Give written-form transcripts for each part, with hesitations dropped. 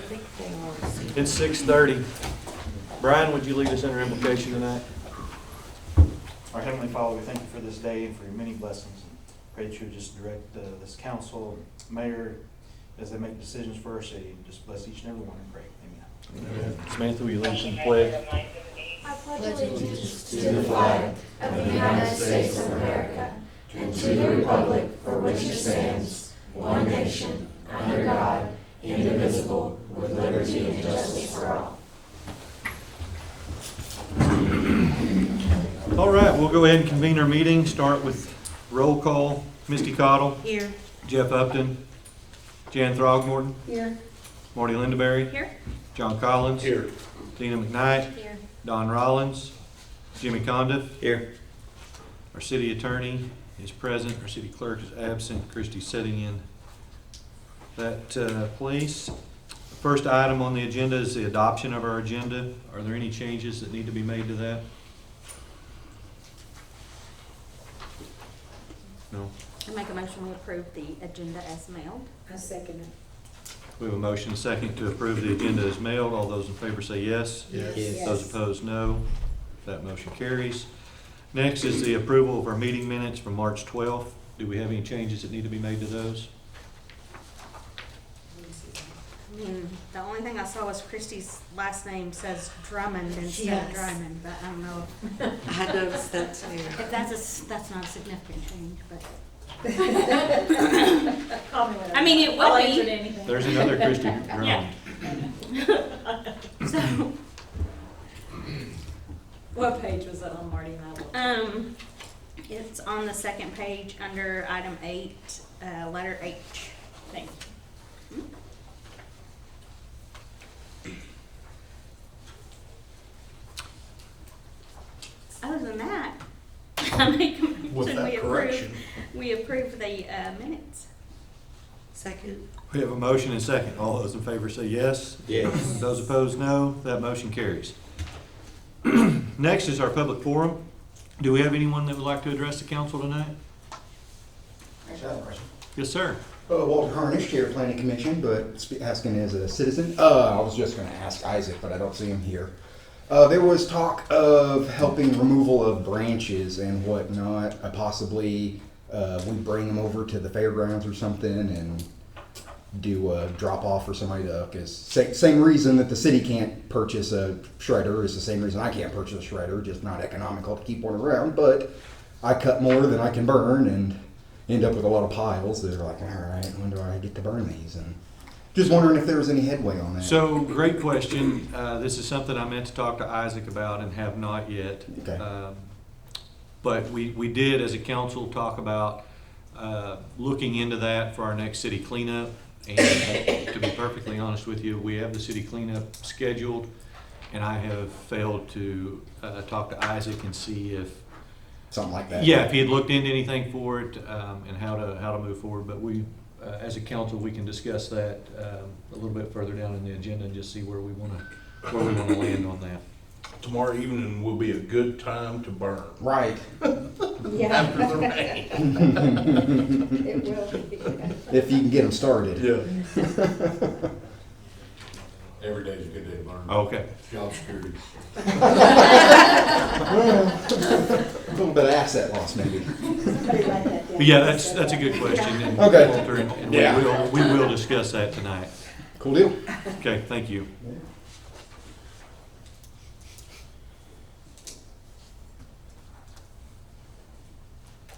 think they all received. It's 6:30. Brian, would you lead us in our invocation tonight? Our Heavenly Father, we thank you for this day and for your many blessings. Pray that you would just direct this council, mayor, as they make decisions for our city. Just bless each and every one and pray. Amen. Samantha, will you lead us in the pledge? I pledge allegiance to the flag of the United States of America and to the republic for which it stands, one nation, under God, indivisible, with liberty and justice for all. All right, we'll go ahead and convene our meeting. Start with roll call. Misty Cottle, Here. Jeff Upton, Jan Throgmorton, Here. Marty Lindaberry, Here. John Collins, Here. Tina McKnight, Here. Don Rollins, Jimmy Condiff. Here. Our city attorney is present. Our city clerk is absent. Christie's sitting in that place. The first item on the agenda is the adoption of our agenda. Are there any changes that need to be made to that? No. I make a motion we approve the agenda as mailed. I second it. We have a motion and a second to approve the agenda as mailed. All those in favor say yes. Yes. Those opposed, no. That motion carries. Next is the approval of our meeting minutes from March 12th. Do we have any changes that need to be made to those? I mean, the only thing I saw was Christie's last name says Drummond instead Yes. of Dryman, but I don't know I noticed that too. if that's not a significant change, but, Call me whatever. I mean, it will I'll be. answer to anything. There's another Christie Drummond. so, What page was that on, Marty? And I will- it's on the second page under item 8, letter H. Thank you. Other than that, I make a With motion that correction. we approve the minutes. Second. We have a motion and a second. All those in favor say yes. Yes. Those opposed, no. That motion carries. Next is our public forum. Do we have anyone that would like to address the council tonight? Actually, I have a question. Yes, sir. Walter Harnish, Chair of Planning Commission, but asking as a citizen. I was just going to ask Isaac, but I don't see him here. There was talk of helping removal of branches and whatnot. Possibly we bring them over to the fairgrounds or something and do a drop off for somebody to, because same reason that the city can't purchase a shredder is the same reason I can't purchase a shredder, just not economical to keep one around. But I cut more than I can burn and end up with a lot of piles that are like, all right, when do I get to burn these? And just wondering if there was any headway on that. So, great question. This is something I meant to talk to Isaac about and have not yet. Okay. But we did, as a council, talk about looking into that for our next city cleanup. And to be perfectly honest with you, we have the city cleanup scheduled, and I have failed to talk to Isaac and see if, Something like that. yeah, if he had looked into anything for it and how to move forward. But we, as a council, we can discuss that a little bit further down in the agenda and just see where we want to land on that. Tomorrow evening will be a good time to burn. Right. After the rain. It will be. If you can get them started. Yeah. Every day is a good day to learn. Okay. Job security. A little bit of asset loss, maybe. Somebody write that down. But yeah, that's a good question. And Okay. Walter, and Yeah. we will discuss that tonight. Cool deal. Okay, thank you.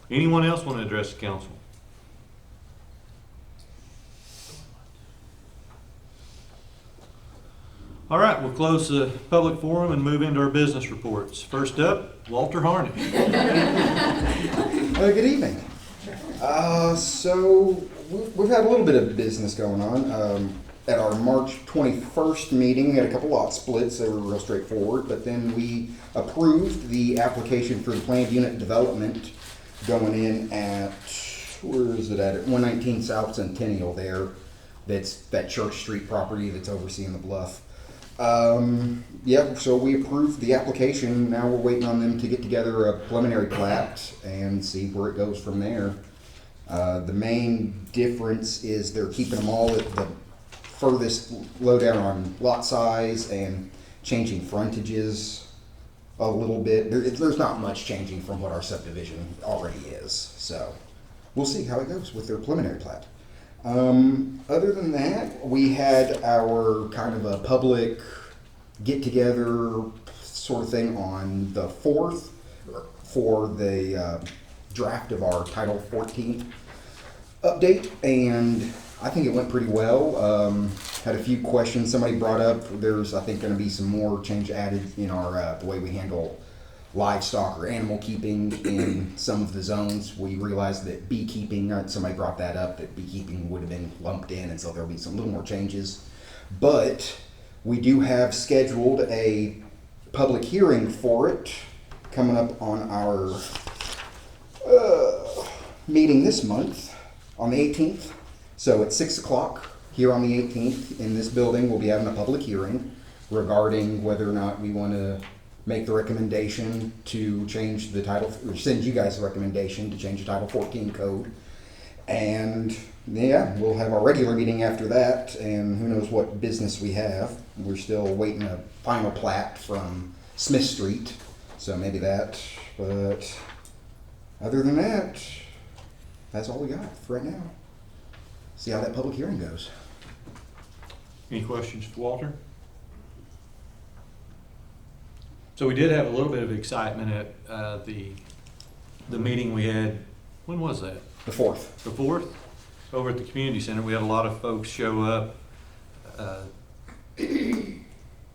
Anyone else want to address the council? All right, we'll close the public forum and move into our business reports. First up, Walter Harnish. Good evening. So we've had a little bit of business going on. At our March 21st meeting, we had a couple lot splits. They were real straightforward, but then we approved the application for the planned unit development going in at, where is it at 119 South Centennial there. That's that Church Street property that's overseeing the bluff. Yeah, so we approved the application. Now we're waiting on them to get together a preliminary plat and see where it goes from there. The main difference is they're keeping them all at the furthest lowdown on lot size and changing frontages a little bit. There's not much changing from what our subdivision already is, so we'll see how it goes with their preliminary plat. Other than that, we had our kind of a public get-together sort of thing on the 4th for the draft of our Title 14 update, and I think it went pretty well. Had a few questions somebody brought up. There's, I think, going to be some more change added in our the way we handle livestock or animal keeping in some of the zones. We realized that beekeeping, somebody brought that up, that beekeeping would have been lumped in, and so there'll be some little more changes. But we do have scheduled a public hearing for it coming up on our meeting this month on the 18th. So at 6 o'clock here on the 18th in this building, we'll be having a public hearing regarding whether or not we want to make the recommendation to change the title, or send you guys a recommendation to change the Title 14 code. And yeah, we'll have our regular meeting after that, and who knows what business we have. We're still waiting a final plat from Smith Street, so maybe that. But other than that, that's all we got for right now. See how that public hearing goes. Any questions for Walter? So we did have a little bit of excitement at the meeting we had. When was that? The 4th. The 4th? Over at the community center. We had a lot of folks show up.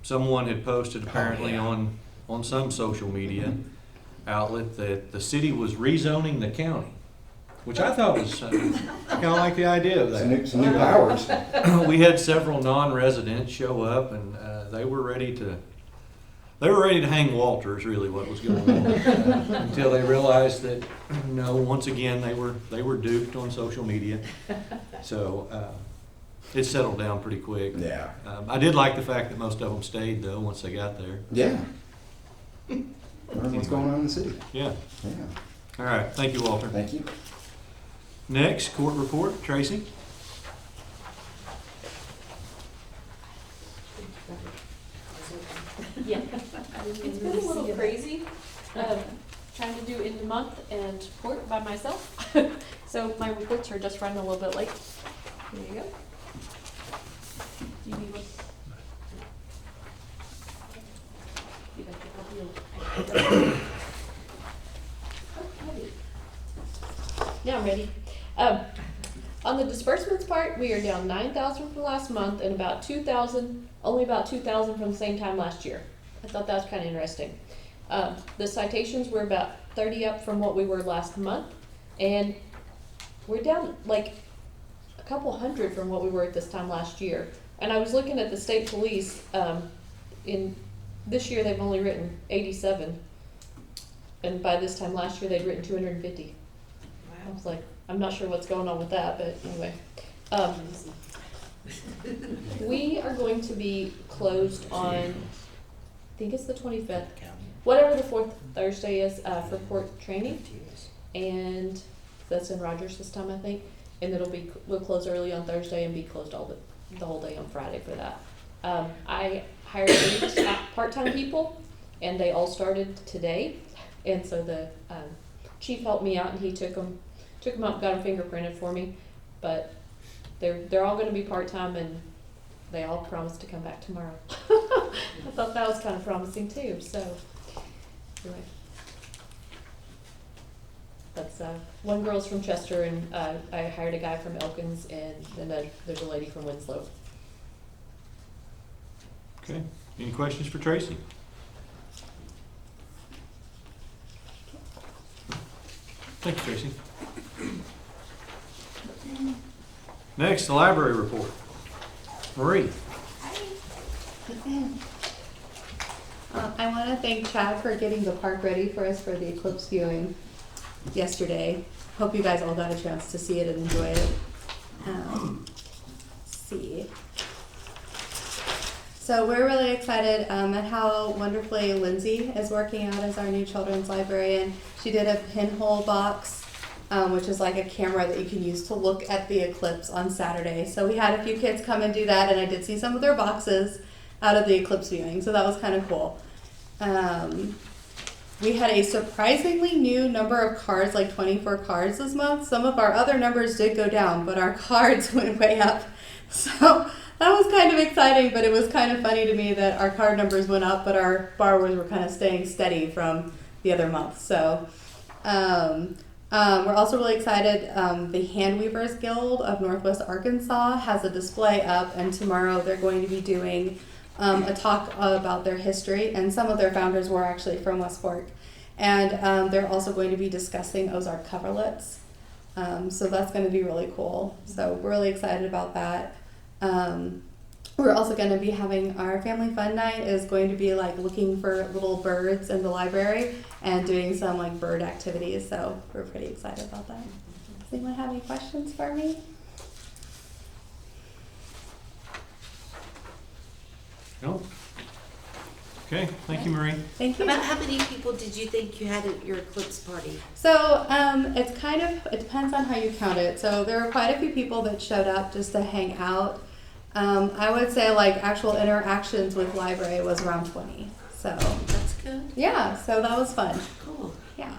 Someone had posted apparently on some social media outlet that the city was rezoning the county, which I thought was kind of like the idea of that. Some new powers. We had several non-residents show up, and they were ready to hang Walter, is really what was going on, until they realized that, no, once again, they were duped on social media. So it settled down pretty quick. Yeah. I did like the fact that most of them stayed, though, once they got there. Yeah. Learn what's going on in the city. Yeah. Yeah. All right. Thank you, Walter. Thank you. Next, court report. Tracy? Yeah, it's been a little crazy, trying to do end of month and court by myself. So my reports are just running a little bit late. Here you go. Do you need one? You'd like to help you? Now I'm ready. On the disbursements part, we are down 9,000 from last month and about 2,000, only about 2,000 from the same time last year. I thought that was kind of interesting. The citations were about 30 up from what we were last month, and we're down like a couple hundred from what we were at this time last year. And I was looking at the state police, in this year they've only written 87, and by this time last year they'd written 250. I was like, I'm not sure what's going on with that, but anyway. We are going to be closed on, I think it's the 25th, whatever the 4th Thursday is, for court training. And that's in Rogers this time, I think. And we'll close early on Thursday and be closed the whole day on Friday for that. I hired 8 part-time people, and they all started today. And so the chief helped me out, and he took them out and got them fingerprinted for me. But they're all going to be part-time, and they all promised to come back tomorrow. I thought that was kind of promising too. So anyway, that's one girl's from Chester, and I hired a guy from Elkins, and then there's a lady from Winslow. Okay. Any questions for Tracy? Thank you, Tracy. Next, the library report. Marie. I want to thank Chad for getting the park ready for us for the eclipse viewing yesterday. Hope you guys all got a chance to see it and enjoy it. Let's see. So we're really excited at how wonderfully Lindsay is working out as our new children's librarian. She did a pinhole box which is like a camera that you can use to look at the eclipse on Saturday. So we had a few kids come and do that, and I did see some of their boxes out of the eclipse viewing, so that was kind of cool. We had a surprisingly new number of cards, like 24 cards this month. Some of our other numbers did go down, but our cards went way up. So that was kind of exciting, but it was kind of funny to me that our card numbers went up, but our borrowers were kind of staying steady from the other month. So we're also really excited. The Hand Weavers Guild of Northwest Arkansas has a display up, and tomorrow they're going to be doing a talk about their history, and some of their founders were actually from West Fork. And they're also going to be discussing Ozark coverlets. So that's going to be really cool. So we're really excited about that. We're also going to be having our family fun night is going to be like looking for little birds in the library and doing some like bird activities. So we're pretty excited about that. Does anyone have any questions for me? No? Okay, thank you, Marie. Thank you. About how many people did you think you had at your eclipse party? So it's kind of, it depends on how you count it. So there were quite a few people that showed up just to hang out. I would say like actual interactions with library was around 20. So That's good. yeah, so that was fun. Cool. Yeah.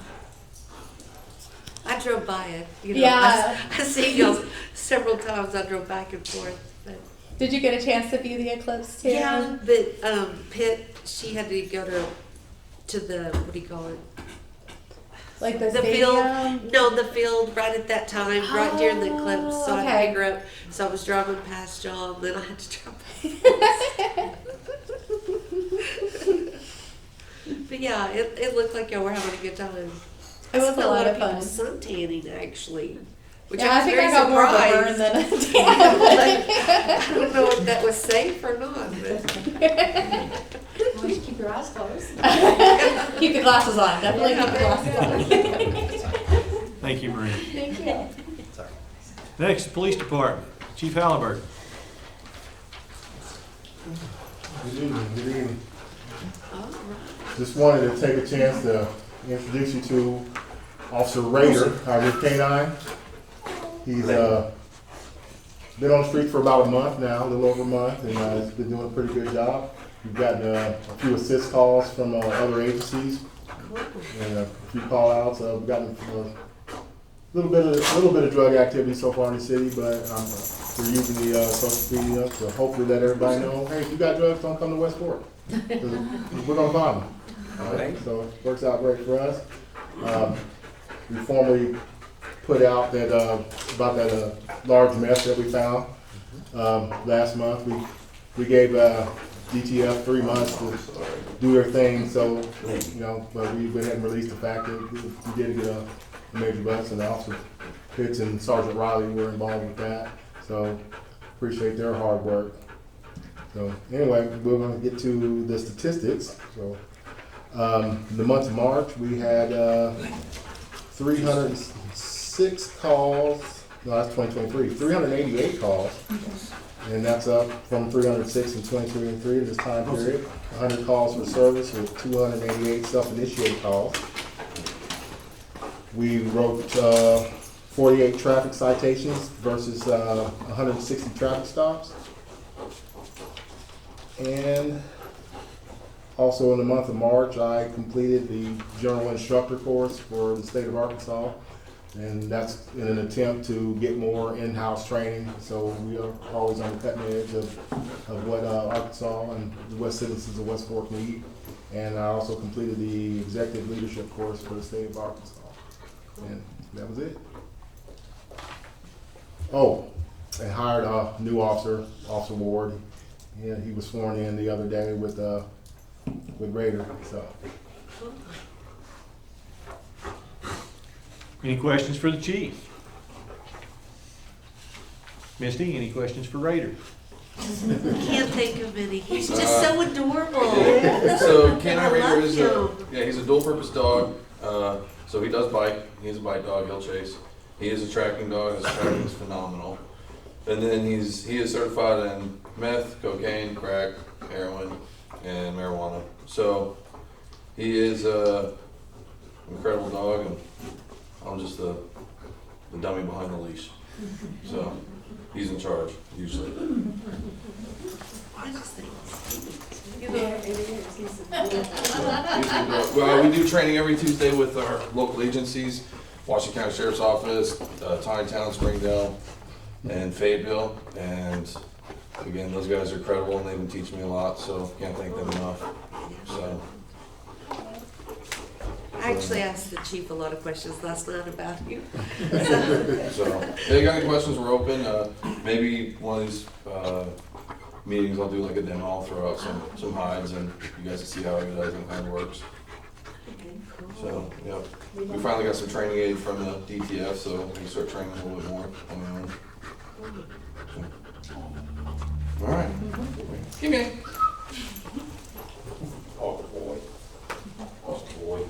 I drove by it. You know, Yeah. I seen y'all several times. I drove back and forth. But Did you get a chance to view the eclipse too? yeah, but Pitt, she had to go to the, what do you call it? Like the The stadium? field, no, the field right at that time, right during the eclipse. So I had to okay. pick her up. So I was driving past y'all, and then I had to drive by. But yeah, it looked like y'all were having a good time. It was I a saw lot of people fun. suntanning actually, which Yeah, I I was think very I got more of a burn surprised. than a I don't know if that was safe or not, but Why don't you keep your eyes closed? Keep the glasses on. Definitely keep the glasses on. Thank you, Marie. Thank you. Next, Police Department, Chief Halliburton. Good evening, good evening. all right. Just wanted to take a chance to introduce you to Officer Rader, our new canine. He's been on the street for about a month now, a little over a month, and he's been doing a pretty good job. We've gotten a few assist calls from other agencies and a few call outs. We've gotten a little bit of drug activity so far in the city, but we're using the social media to hopefully let everybody know, hey, if you got drugs, don't come to West Fork. 'Cause we're gonna find them. All right, so it works out great for us. We formally put out that about that large mess that we found last month. We gave DTF 3 months to do their thing, so you know, but we went ahead and released the fact that we did get a major bust, and Officer Pitts and Sergeant Riley were involved with that. So appreciate their hard work. So anyway, we're going to get to the statistics. So in the month of March, we had 306 calls. No, that's 2023. 388 calls, and that's up from 306 in 2023 this time period. 100 calls for service with 288 self-initiated calls. We wrote 48 traffic citations versus 160 traffic stops. And also in the month of March, I completed the general instructor course for the state of Arkansas. And that's in an attempt to get more in-house training. So we are always on the cutting edge of what Arkansas and the West citizens of West Fork need. And I also completed the executive leadership course for the state of Arkansas. And that was it. Oh, and hired a new officer, Officer Ward. Yeah, he was sworn in the other day with Raider. So. Any questions for the chief? Misty, any questions for Raider? Can't think of any. He's just so adorable. So Canine Raider love is him. he's a dual purpose dog. So he does bite. He's a bite dog. He'll chase. He is a tracking dog. His tracking is phenomenal. And then he is certified in meth, cocaine, crack, heroin, and marijuana. So he is a incredible dog, and I'm just a the dummy behind the leash. So he's in charge usually. Well, we do training every Tuesday with our local agencies, Washington County Sheriff's Office, Town, Springdale, and Fayetteville. And again, those guys are credible and they've been teaching me a lot, so can't thank them enough. So. I actually asked the chief a lot of questions last night about you. So, if you got any questions, we're open. Maybe one of these meetings, I'll do like a demo. I'll throw out some hides, and you guys can see how everything kind of works. So, yeah, we finally got some training aid from the DTF, so we can start training a little bit more on our own. So. All right, give me. Oh boy, oh boy.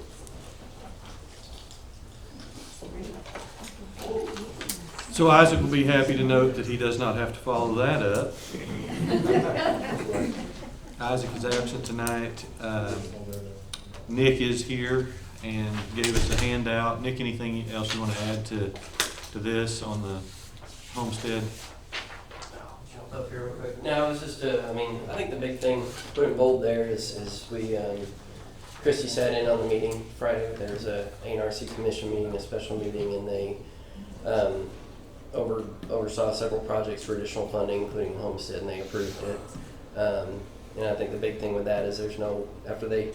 So Isaac will be happy to note that he does not have to follow that up. Isaac is absent tonight. Nick is here and gave us a handout. Nick, anything else you want to add to this on the homestead? Jump up here real quick. No, it's just, I mean, I think the big thing, put in bold there is we, Christy sat in on the meeting Friday. There was a ANRC commission meeting, a special meeting, and they oversaw several projects for additional funding, including Homestead, and they approved it. And I think the big thing with that is after they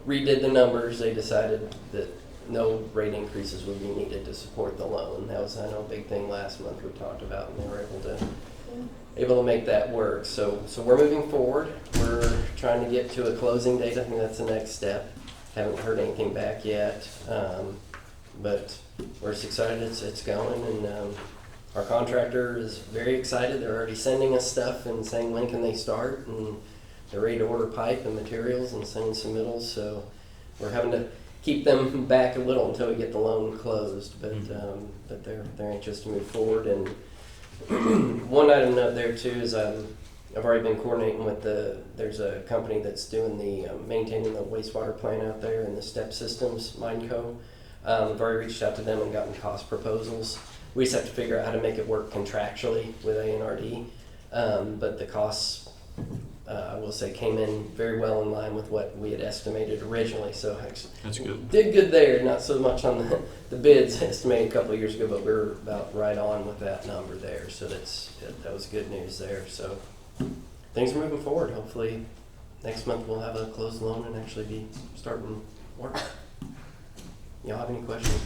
redid the numbers, they decided that no rate increases would be needed to support the loan. That was, I know, a big thing last month we talked about, and they were able to make that work. So we're moving forward. We're trying to get to a closing date. I think that's the next step. Haven't heard anything back yet, but we're just excited it's going, and our contractor is very excited. They're already sending us stuff and saying when can they start, and they're ready to order pipe and materials and send submittals. So we're having to keep them back a little until we get the loan closed, but they're anxious to move forward. And one item note there too is I've already been coordinating with there's a company that's doing maintaining the wastewater plant out there and the step systems, Mineco. I've already reached out to them and gotten cost proposals. We just have to figure out how to make it work contractually with ANRD, but the costs, I will say, came in very well in line with what we had estimated originally. So that's good. Did good there, not so much on the bids estimated a couple of years ago, but we were about right on with that number there. So that was good news there. So things are moving forward. Hopefully next month we'll have a closed loan and actually be starting work. Y'all have any questions?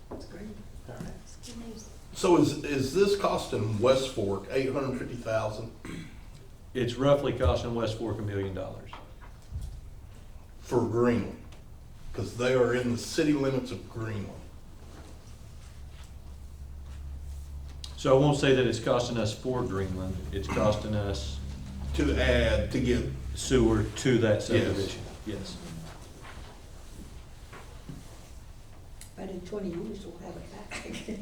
That's great. All right. That's good news. So is this costing West Fork $850,000 It's roughly costing West Fork $1 million. for Greenland? Because they are in the city limits of Greenland. So I won't say that it's costing us for Greenland. It's costing us To get, sewer to that subdivision. Yes. But in 20 years, we'll have it back.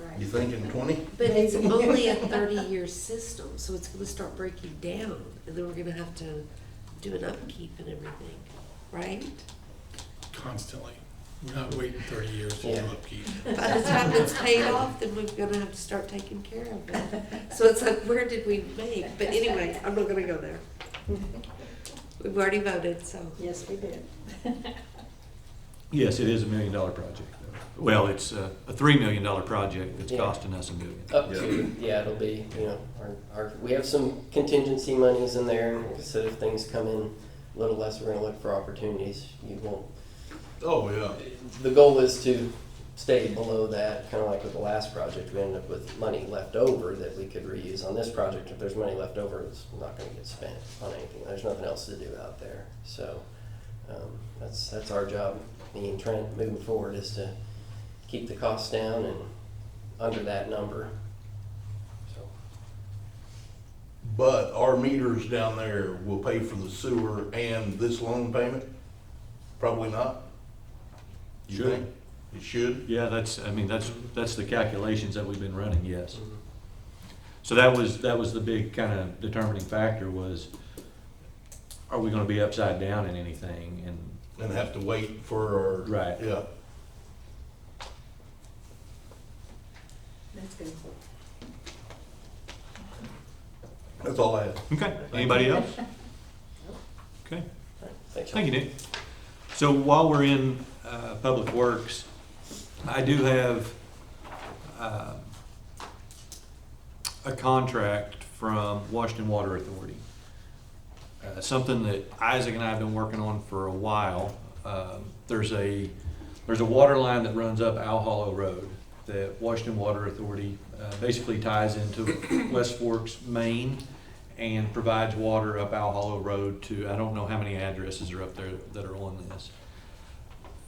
Right. you think in 20? But it's only a 30-year system, so it's gonna start breaking down, and then we're gonna have to do an upkeep and everything, right? Constantly. We're not waiting 30 years to do upkeep. By the time it's paid off, then we're gonna have to start taking care of it. So it's like, where did we make? But anyway, I'm not gonna go there. We've already voted, so. Yes, we did. Yes, it is $1 million project. Well, it's a $3 million project that's Yeah. costing us $1 million. Up to, it'll be, we have some contingency monies in there, and like I said, if things come in a little less, we're gonna look for opportunities. You won't, Oh, yeah. the goal is to stay below that, kinda like with the last project, we ended up with money left over that we could reuse. On this project, if there's money left over, it's not gonna get spent on anything, there's nothing else to do out there. So, that's our job, me and Trent, moving forward, is to keep the costs down and under that number. So, But our meters down there will pay for the sewer and this loan payment? Probably not? You Should. think? It should? Yeah, that's the calculations that we've been running, yes. So that was the big kind of determining factor was, are we gonna be upside down in anything? And have to wait for our. Right. Yeah. That's good. That's all I have. Okay, anybody else? Okay, Thanks. thank you, Nick. So while we're in Public Works, I do have a contract from Washington Water Authority. Something that Isaac and I have been working on for a while. There's a water line that runs up Owl Hollow Road that Washington Water Authority basically ties into West Fork's main and provides water up Owl Hollow Road to, I don't know how many addresses are up there that are on this.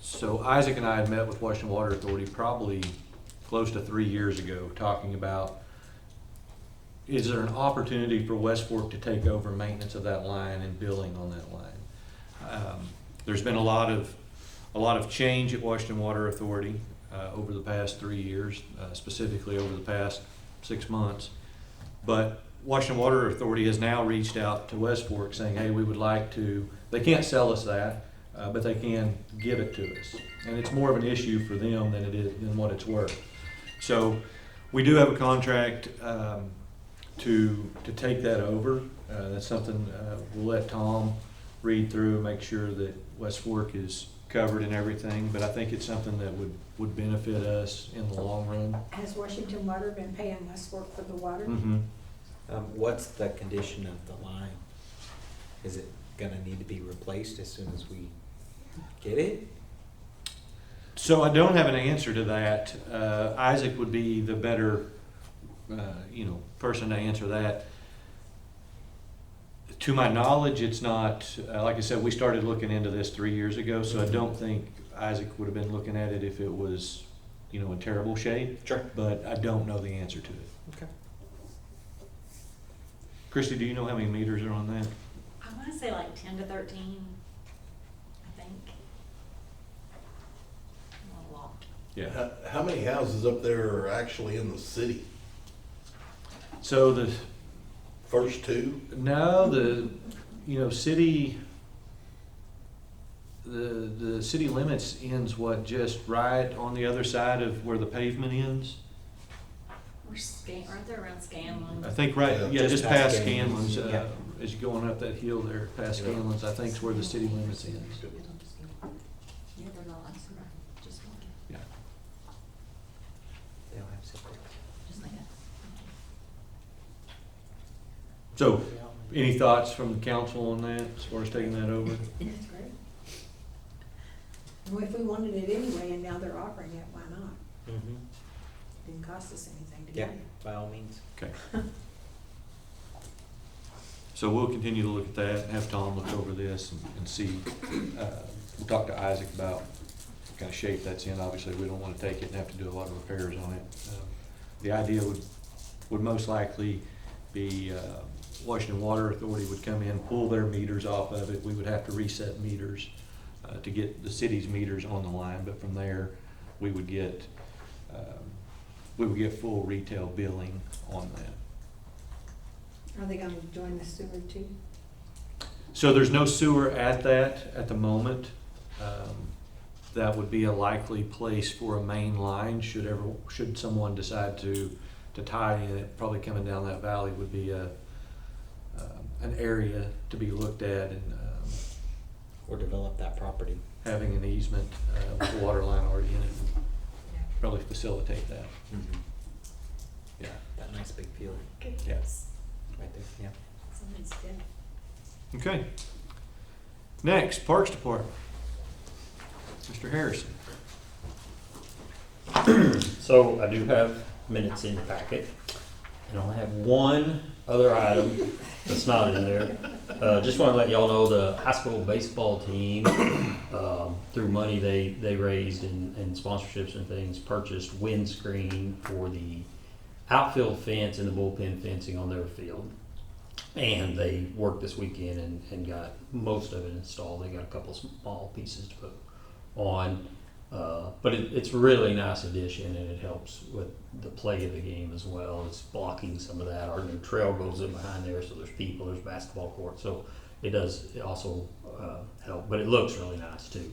So Isaac and I had met with Washington Water Authority probably close to 3 years ago, talking about, is there an opportunity for West Fork to take over maintenance of that line and billing on that line? There's been a lot of change at Washington Water Authority over the past 3 years, specifically over the past 6 months. But Washington Water Authority has now reached out to West Fork saying, hey, we would like to, they can't sell us that, but they can give it to us. And it's more of an issue for them than what it's worth. So we do have a contract to take that over. That's something we'll let Tom read through, make sure that West Fork is covered and everything, but I think it's something that would benefit us in the long run. Has Washington Water been paying West Fork for the water? Mm-hmm. What's the condition of the line? Is it gonna need to be replaced as soon as we get it? So I don't have an answer to that. Isaac would be the better, person to answer that. To my knowledge, it's not, like I said, we started looking into this 3 years ago, so I don't think Isaac would have been looking at it if it was, in terrible shape. Sure. But I don't know the answer to it. Okay. Christy, do you know how many meters are on that? I want to say like 10 to 13, I think. Not a lot. Yeah. How many houses up there are actually in the city? So the First two? No, city, the city limits ends just right on the other side of where the pavement ends? Aren't they around Scanlon? I think right, Yeah, just past Scanlon's, Scanlon's, yeah. as you're going up that hill there, past Scanlon's, I think is where the city limits ends. Yeah, they're not. Just one. Yeah. They don't have septic. Just like that. So, any thoughts from the council on that, as far as taking that over? That's great. Well, if we wanted it anyway and now they're offering it, why not? Mm-hmm. Didn't cost us anything to Yeah, get it. by all means. Okay. So we'll continue to look at that, and have Tom look over this and see. We'll talk to Isaac about what kind of shape that's in. Obviously, we don't want to take it and have to do a lot of repairs on it. The idea would most likely be Washington Water Authority would come in, pull their meters off of it. We would have to reset meters to get the city's meters on the line, but from there, we would get full retail billing on that. Are they gonna join the sewer too? So there's no sewer at the moment. That would be a likely place for a main line should someone decide to tie in it. Probably coming down that valley would be an area to be looked at, and Or develop that property. having an easement with the water line already in it would probably facilitate that. Mm-hmm. Yeah. That nice big field Yeah. right there, yeah. Somebody's dead. Okay. Next, Parks Department. Mr. Harrison. So I do have minutes in the packet, and I only have one other item that's not in there. Just want to let y'all know the high school baseball team, through money they raised and sponsorships and things, purchased windscreen for the outfield fence and the bullpen fencing on their field. And they worked this weekend and got most of it installed. They got a couple small pieces to put on. But it's a really nice addition, and it helps with the play of the game as well. It's blocking some of that. Our new trail goes in behind there, so there's people, there's basketball court. So it also help, but it looks really nice too.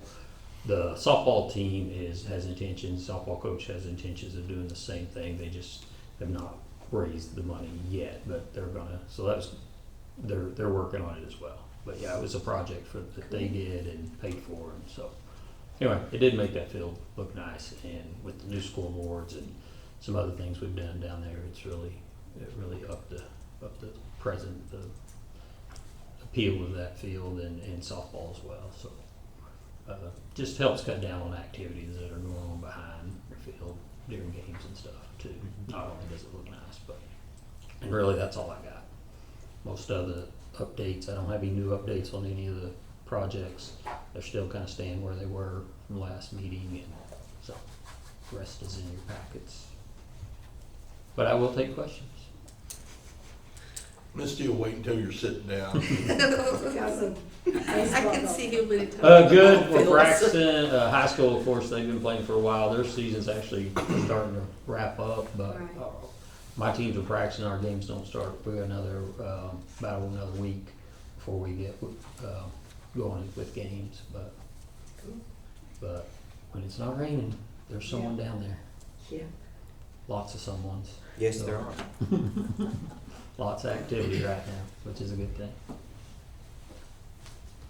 The softball team softball coach has intentions of doing the same thing. They just have not raised the money yet, but they're gonna, so that's, they're working on it as well. But yeah, it was a project that they did and paid for, and so, anyway, it did make that field look nice, and with the new scoreboards and some other things we've done down there, it really upped the present, the appeal of that field and softball as well, so. Just helps cut down on activities that are going on behind the field during games and stuff too. Not only does it look nice, but, and really that's all I got. Most of the updates, I don't have any new updates on any of the projects. They're still kind of staying where they were from last meeting, and so the rest is in your packets. But I will take questions. Misty will wait until you're sitting down. I can see you many times. Good. We're practicing. High school, of course, they've been playing for a while. Their season's actually starting to wrap up, but my teams are practicing. Our games don't start. We got about another week before we get going with games. But when it's not raining, there's someone down there. Yeah. Lots of someones. Yes, there are. Lots of activity right now, which is a good thing.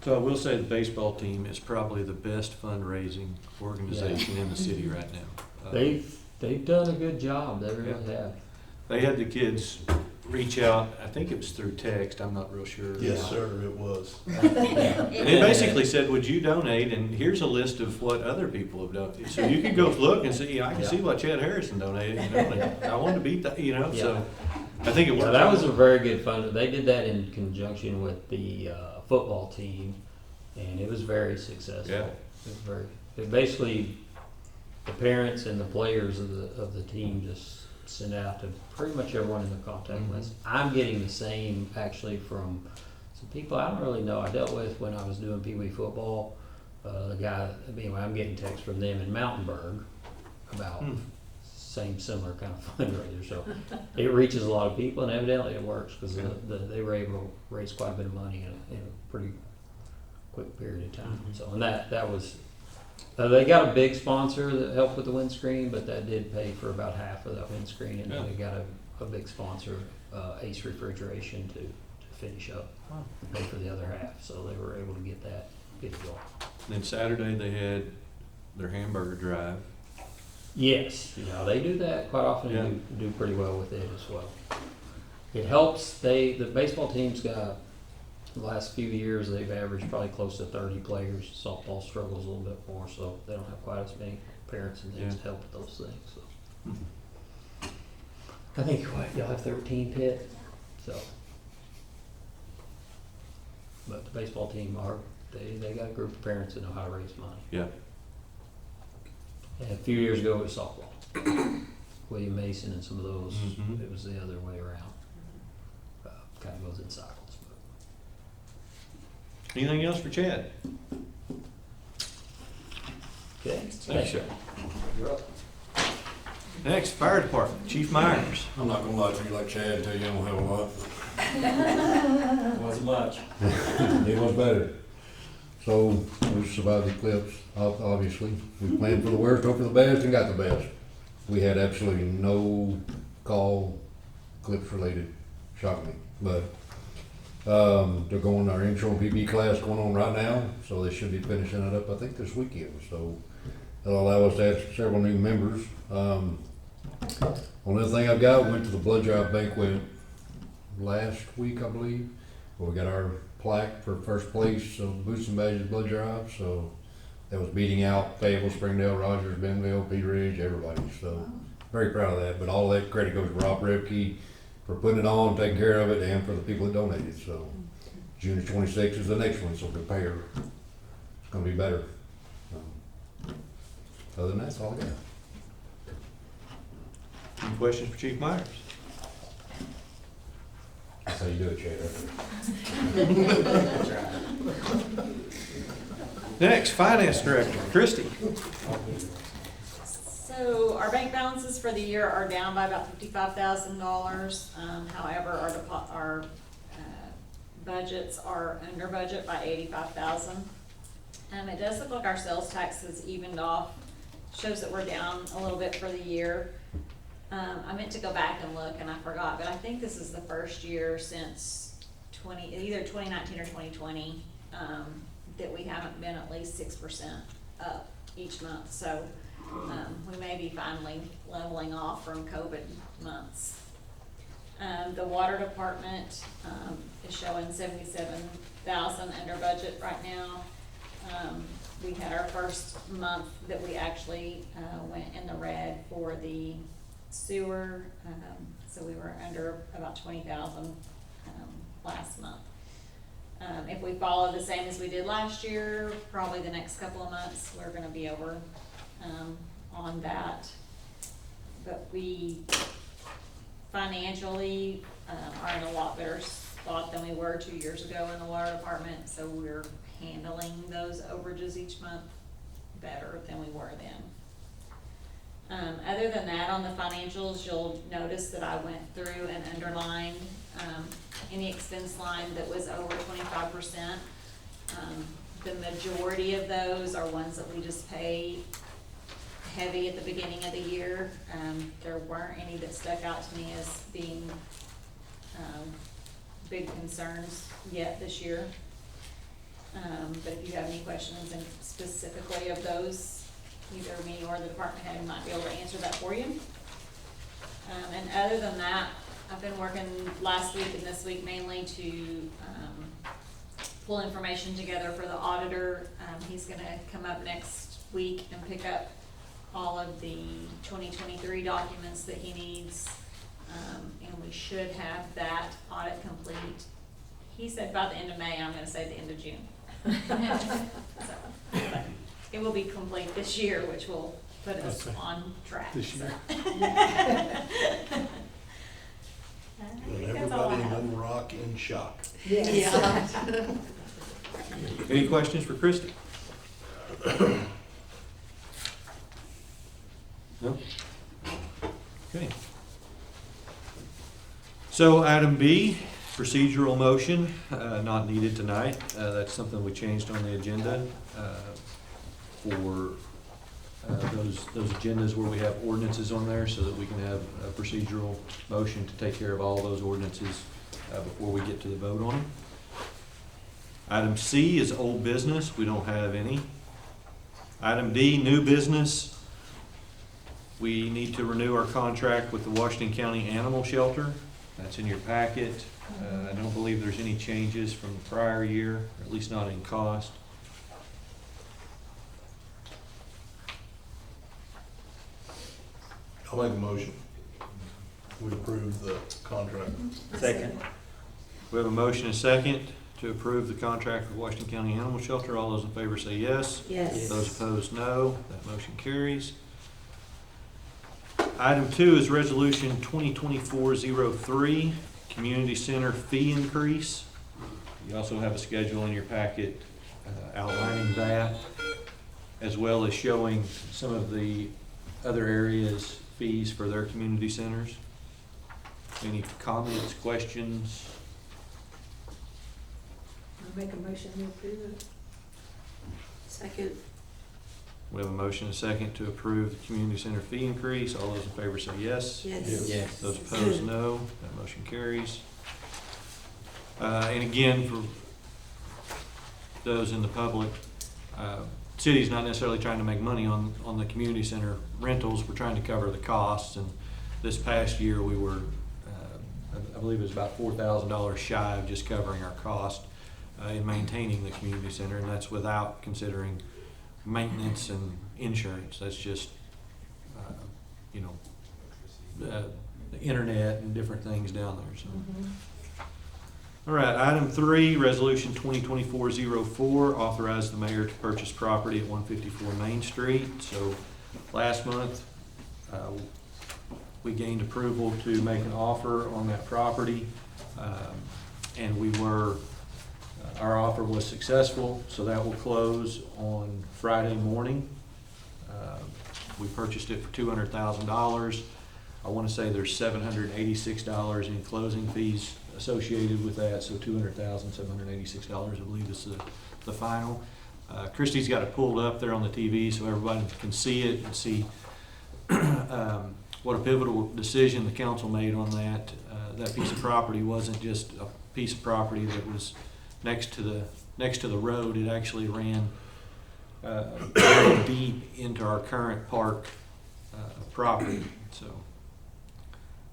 So I will say the baseball team is probably the best fundraising organization in the city right now. They've done a good job. They really have. They had the kids reach out. I think it was through text. I'm not real sure. Yes, sir, it was. And it basically said, "Would you donate?" And here's a list of what other people have donated. So you could go look and see. I can see what Chad Harrison donated. You know, and I wanted to beat that. You know, so I think it worked. That was a very good fund. They did that in conjunction with the football team, and it was very successful. Yeah. It basically, the parents and the players of the team just sent out to pretty much everyone in the contact list. I'm getting the same actually from some people I don't really know. I dealt with when I was doing Pee Wee football. The guy, anyway, I'm getting texts from them in Mountainburg about similar kind of fundraiser. So it reaches a lot of people, and evidently it works because they were able to raise quite a bit of money in a pretty quick period of time. So, and that was, they got a big sponsor that helped with the windscreen, but that did pay for about half of that windscreen, and they got a big sponsor, Ace Refrigeration, to finish up and pay for the other half. So they were able to get it going. Then Saturday they had their hamburger drive. Yes, they do that quite often and do pretty well with it as well. It helps. The baseball team's got, the last few years, they've averaged probably close to 30 players. Softball struggles a little bit more, so they don't have quite as many parents and things to help with those things. So. I think y'all have 13 Pitt, so. But the baseball team they got a group of parents that know how to raise money. Yeah. And a few years ago it was softball. William Mason and some of those, it was the other way around. Kind of goes in cycles. Anything else for Chad? Okay. Thanks, sir. You're up. Next, fire department, Chief Myers. I'm not gonna lie to you like Chad and tell you I don't have a lot. Wasn't much. It was better. So we survived the eclipse, obviously. We planned for the worst, hoped for the best, and got the best. We had absolutely no call eclipse related, shocked me. But they're going, our intro and PB class going on right now, so they should be finishing it up, I think, this weekend. So that'll allow us to have several new members. One other thing I've got, went to the blood drive banquet last week, I believe, where we got our plaque for first place of Boots and Badges blood drive. So that was beating out Fayetteville, Springdale, Rogers, Bentonville, Pea Ridge, everybody. So very proud of that. But all that credit goes to Rob Rebke for putting it on, taking care of it, and for the people that donated. So June 26th is the next one, so prepare. It's going to be better. Other than that, that's all I got. Any questions for Chief Myers? That's how you do it, Chad. Next, Finance Director, Christie. So our bank balances for the year are down by about $55,000. However, our budgets are under budget by $85,000. It does look like our sales tax has evened off. Shows that we're down a little bit for the year. I meant to go back and look and I forgot, but I think this is the first year since either 2019 or 2020, that we haven't been at least 6% up each month. So we may be finally leveling off from COVID months. The water department is showing 77,000 under budget right now. We had our first month that we actually went in the red for the sewer, so we were under about 20,000 last month. If we follow the same as we did last year, probably the next couple of months, we're gonna be over on that. But we financially are in a lot better spot than we were 2 years ago in the water department, so we're handling those overages each month better than we were then. Other than that, on the financials, you'll notice that I went through and underlined any expense line that was over 25%. The majority of those are ones that we just pay heavy at the beginning of the year. There weren't any that stuck out to me as being big concerns yet this year. But if you have any questions and specifically of those, either me or the department head might be able to answer that for you. And other than that, I've been working last week and this week mainly to pull information together for the auditor. He's gonna come up next week and pick up all of the 2023 documents that he needs. And we should have that audit complete. He said by the end of May, I'm gonna say the end of June. So, but it will be complete this year, which will put us on track. This year. And everybody in Little Rock in shock. Yeah. Any questions for Christie? No? Okay. So item B, procedural motion, not needed tonight. That's something we changed on the agenda for those agendas where we have ordinances on there so that we can have a procedural motion to take care of all those ordinances before we get to the vote on them. Item C is old business. We don't have any. Item D, new business. We need to renew our contract with the Washington County Animal Shelter. That's in your packet. I don't believe there's any changes from the prior year, or at least not in cost. I'll make a motion. We approve the contract. Second. We have a motion and a second to approve the contract with Washington County Animal Shelter. All those in favor say yes. Yes. Those opposed, no. That motion carries. Item 2 is Resolution 2024-03, Community Center fee increase. You also have a schedule in your packet outlining that, as well as showing some of the other areas' fees for their community centers. Any comments, questions? I'll make a motion to approve it. Second. We have a motion and a second to approve the community center fee increase. All those in favor say yes. Yes. Yes. Those opposed, no. That motion carries. And again, for those in the public, city's not necessarily trying to make money on the community center rentals. We're trying to cover the costs. And this past year, we were, I believe it was about $4,000 shy of just covering our cost in maintaining the community center. And that's without considering maintenance and insurance. That's just, the internet and different things down there. So. All right, item 3, Resolution 2024-04, authorize the mayor to purchase property at 154 Main Street. So last month, we gained approval to make an offer on that property, and our offer was successful, so that will close on Friday morning. We purchased it for $200,000. I want to say there's $786 in closing fees associated with that, so $200,786, I believe is the final. Christie's got it pulled up there on the TV so everybody can see it and see what a pivotal decision the council made on that. That piece of property wasn't just a piece of property that was next to the road. It actually ran very deep into our current park property. So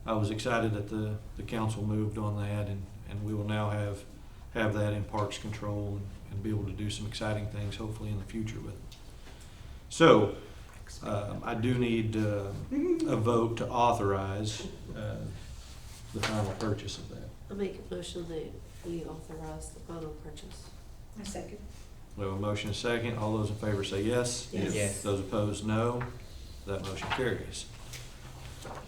I was excited that the council moved on that, and we will now have that in Parks Control and be able to do some exciting things hopefully in the future with it. So I do need a vote to authorize the final purchase of that. I'll make a motion that we authorize the final purchase. A second. We have a motion and a second. All those in favor say yes. Yes. Yes. Those opposed, no. That motion carries.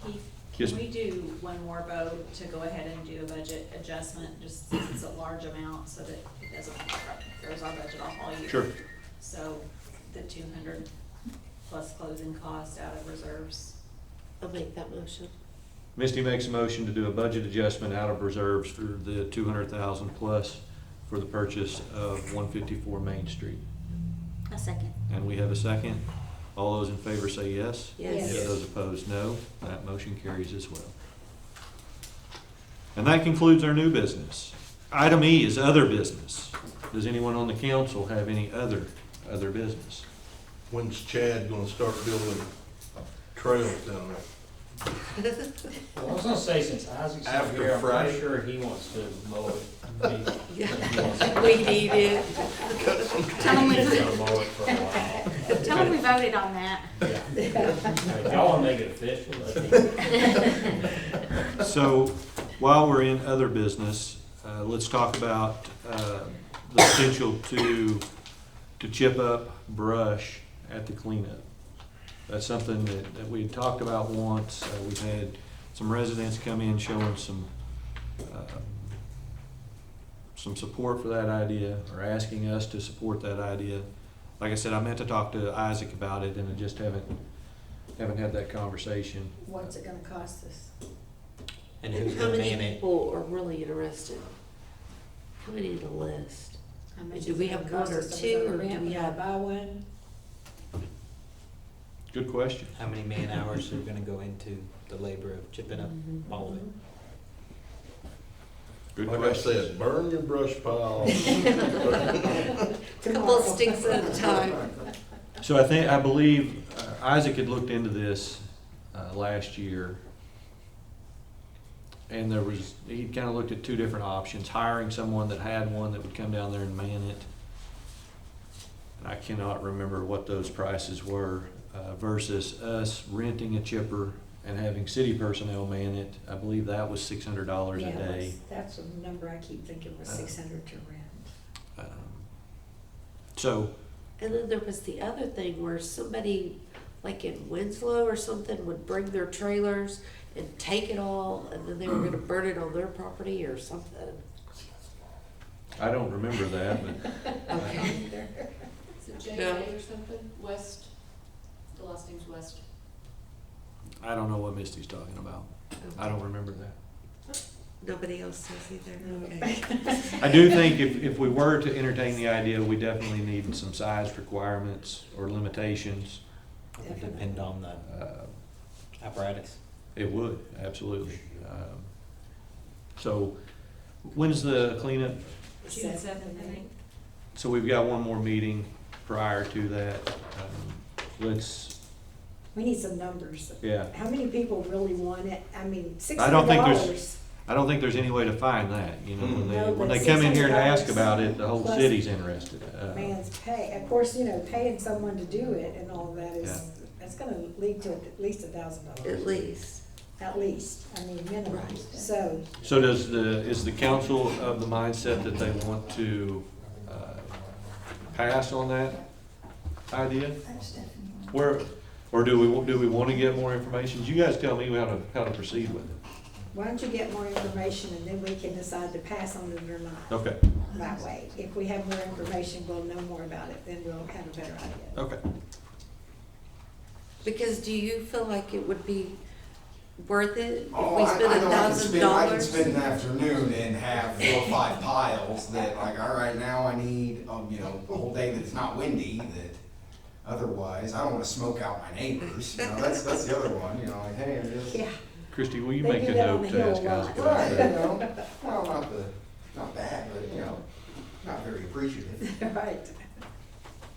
Keith, Yes. can we do one more vote to go ahead and do a budget adjustment, just since it's a large amount, so that it doesn't throws our budget off all year? Sure. So the 200 plus closing costs out of reserves. I'll make that motion. Misty makes a motion to do a budget adjustment out of reserves for the 200,000 plus for the purchase of 154 Main Street. A second. And we have a second. All those in favor say yes. Yes. Yes. Those opposed, no. That motion carries as well. And that concludes our new business. Item E is other business. Does anyone on the council have any other business? When's Chad gonna start building trails down there? Well, I was gonna say, since Isaac's not After here, I'm Friday. pretty sure he wants to mow it. Yeah. We need it. Tell him He's we, gonna mow it for a while. tell him we voted on that. Yeah. If y'all wanna make it official, let me. So while we're in other business, let's talk about the potential to chip up brush at the cleanup. That's something that we had talked about once. We've had some residents come in showing some support for that idea, or asking us to support that idea. Like I said, I meant to talk to Isaac about it, and I just haven't had that conversation. What's it gonna cost us? And who's How gonna many man it? people are really interested? How many in the list? How much Do is we it have gonna one cost or us? Are we two, gonna or do rent we one or have- buy one? Good question. How many man hours are gonna go into the labor of chipping up all of it? Good Like I question. said, burn your brush pile. Couple of sticks at a time. So I believe Isaac had looked into this last year. And he kind of looked at two different options, hiring someone that had one that would come down there and man it. And I cannot remember what those prices were, versus us renting a chipper and having city personnel man it. I believe that was $600 a day. That's a number I keep thinking was 600 to rent. So, And then there was the other thing where somebody, like in Winslow or something, would bring their trailers and take it all, and then they were gonna burn it on their property or something. I don't remember that, but Okay. Is it J No. or something? West, the last name's West. I don't know what Misty's talking about. I don't remember that. Nobody else says either, okay. I do think if we were to entertain the idea, we definitely need some size requirements or limitations. It would depend on the apparatus. It would, absolutely. So when's the cleanup? June 7th, I think. So we've got one more meeting prior to that. Let's, We need some numbers. yeah. How many people really want it? I mean, I don't think $600. I don't think there's any way to find that, you know, No, when but they come in here and ask $600 about it, the whole plus city's interested. Man's pay, of course, you know, paying someone to do it and all that is, Yeah. that's gonna lead to at least $1,000. At least. At least, I mean, minimum, Right. so. So is the council of the mindset that they want to pass on that idea? Or do we want to get more information? You guys tell me how to proceed with it. Why don't you get more information and then we can decide to pass on it or not? Okay, That way, if we have more information, we'll know more about it, then we'll have a better idea. okay. Because do you feel like it would be worth it if Oh, we spent I know I can spend $1,000? an afternoon and have 4 or 5 piles that, like, all right, now I need, a whole day that's not windy, that Otherwise, I don't want to smoke out my neighbors. You know, that's the other one. You know, like, hey, it is. Yeah. Christie, will you They make do a that on note the to hill ask a lot. Isaac about Right, you that? know, well, not bad, but you know, not very appreciative. Right.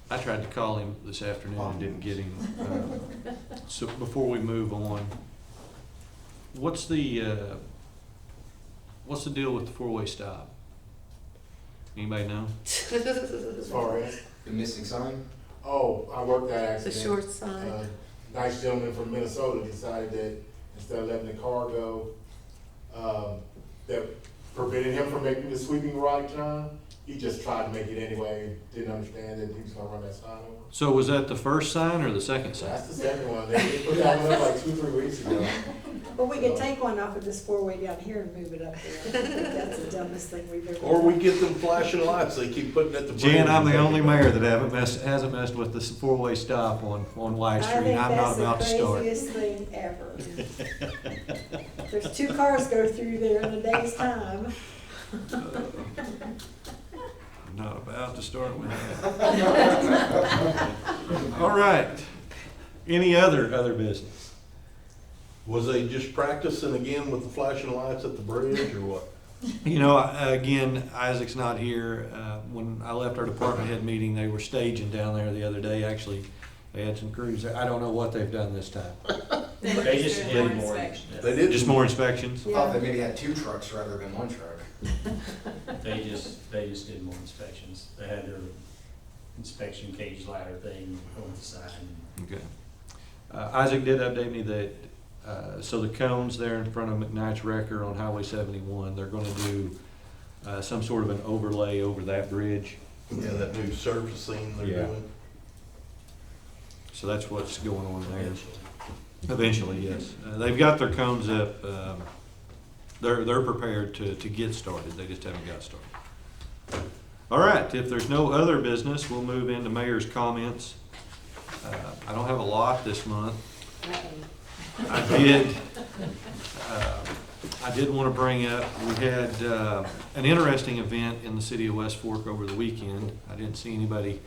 I tried to call him this afternoon and didn't get him. So before we move on, what's the deal with the four-way stop? Anybody know? As far as, The missing sign. oh, I worked that The accident. short side. Nice gentleman from Minnesota decided that instead of letting the car go, that prevented him from making the sweeping right turn, he just tried to make it anyway, didn't understand that he was gonna run that sign over. So was that the first sign or the second sign? That's the second one. They put that one up like 2-3 weeks ago. Well, we could take one off of this four-way down here and move it up there. I think that's the dumbest thing we've ever done. Or we get them flashing lights they keep putting at the bridge. Jan, I'm the only mayor that hasn't messed with the four-way stop on White I Street. think I'm not about to that's the start. craziest thing ever. There's 2 cars go through there in a day's time. I'm not about to start with that. All right. Any other business? Was they just practicing again with the flashing lights at the bridge or what? You know, again, Isaac's not here. When I left our department head meeting, they were staging down there the other day. Actually, they had some crews there. I don't know what they've done this time. They just did more. They did Just more inspections? I thought they maybe had 2 trucks rather than 1 truck. They just did more inspections. They had their inspection cage ladder thing on the side. Okay. Isaac did update me that, so the cones there in front of McKnight's Wrecker on Highway 71, they're gonna do some sort of an overlay over that bridge. Yeah, that new surfacing they're Yeah. doing. So that's what's going on there. Eventually, yes. They've got their cones up. They're prepared to get started. They just haven't got started. All right, if there's no other business, we'll move into mayor's comments. I don't have a lot this month. I did want to bring up, we had an interesting event in the city of West Fork over the weekend. I didn't see anybody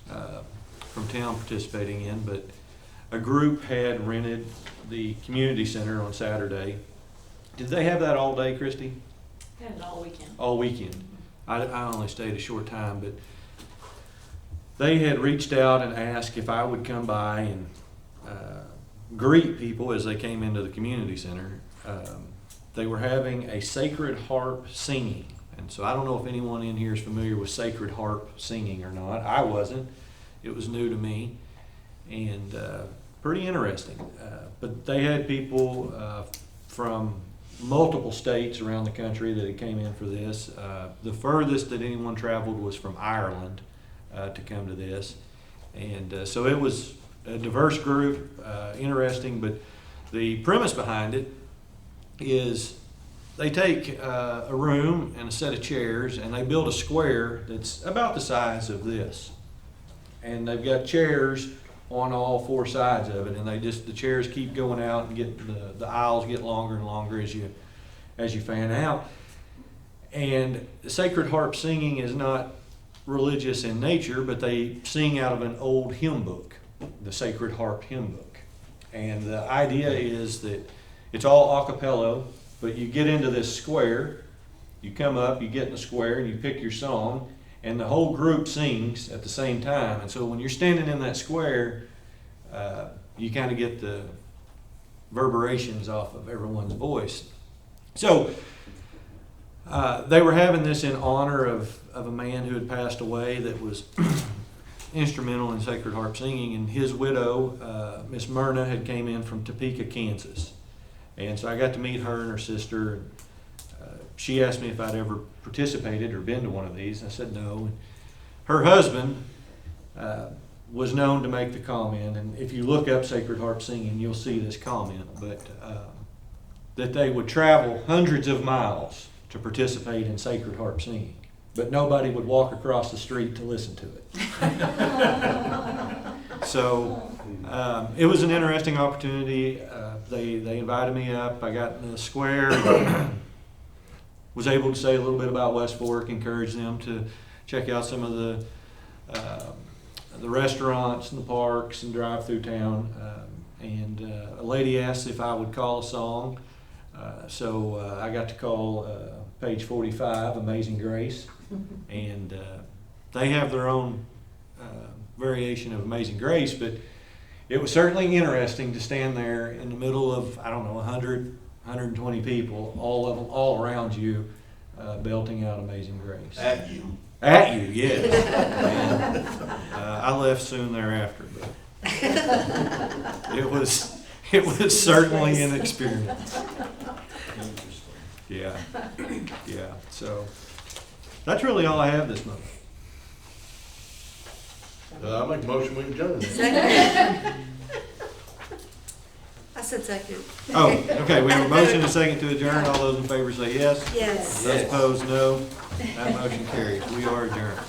from town participating in, but a group had rented the community center on Saturday. Did they have that all day, Christie? Had it all weekend. All weekend. I only stayed a short time, but they had reached out and asked if I would come by and greet people as they came into the community center. They were having a Sacred Harp singing. And so I don't know if anyone in here is familiar with Sacred Harp singing or not. I wasn't. It was new to me and pretty interesting. But they had people from multiple states around the country that had came in for this. The furthest that anyone traveled was from Ireland to come to this. And so it was a diverse group, interesting, but the premise behind it is they take a room and a set of chairs and they build a square that's about the size of this. And they've got chairs on all 4 sides of it, and the chairs keep going out and get the aisles get longer and longer as you fan out. And the Sacred Harp singing is not religious in nature, but they sing out of an old hymn book, the Sacred Harp hymn book. And the idea is that it's all a cappella, but you get into this square, you come up, you get in the square, and you pick your song, and the whole group sings at the same time. And so when you're standing in that square, you kind of get the reverberations off of everyone's voice. So they were having this in honor of a man who had passed away that was instrumental in Sacred Harp singing, and his widow, Miss Myrna, had came in from Topeka, Kansas. And so I got to meet her and her sister. She asked me if I'd ever participated or been to one of these. I said no. And her husband was known to make the comment, and if you look up Sacred Harp singing, you'll see this comment, but that they would travel hundreds of miles to participate in Sacred Harp singing, but nobody would walk across the street to listen to it. So it was an interesting opportunity. They invited me up. I got in the square, was able to say a little bit about West Fork, encourage them to check out some of the the restaurants and the parks and drive through town. And a lady asked if I would call a song. So I got to call page 45, Amazing Grace. And they have their own variation of Amazing Grace, but it was certainly interesting to stand there in the middle of, I don't know, 100, 120 people, all of them, all around you, belting out Amazing Grace. At you. At you, yes. And, I left soon thereafter, but it was certainly an experience. Yeah, yeah. So that's really all I have this month. I make a motion, we adjourn. Second. I said second. Oh, okay. We have a motion and a second to adjourn. All those in favor say yes. Yes. Those opposed, no. That motion carries. We are adjourned.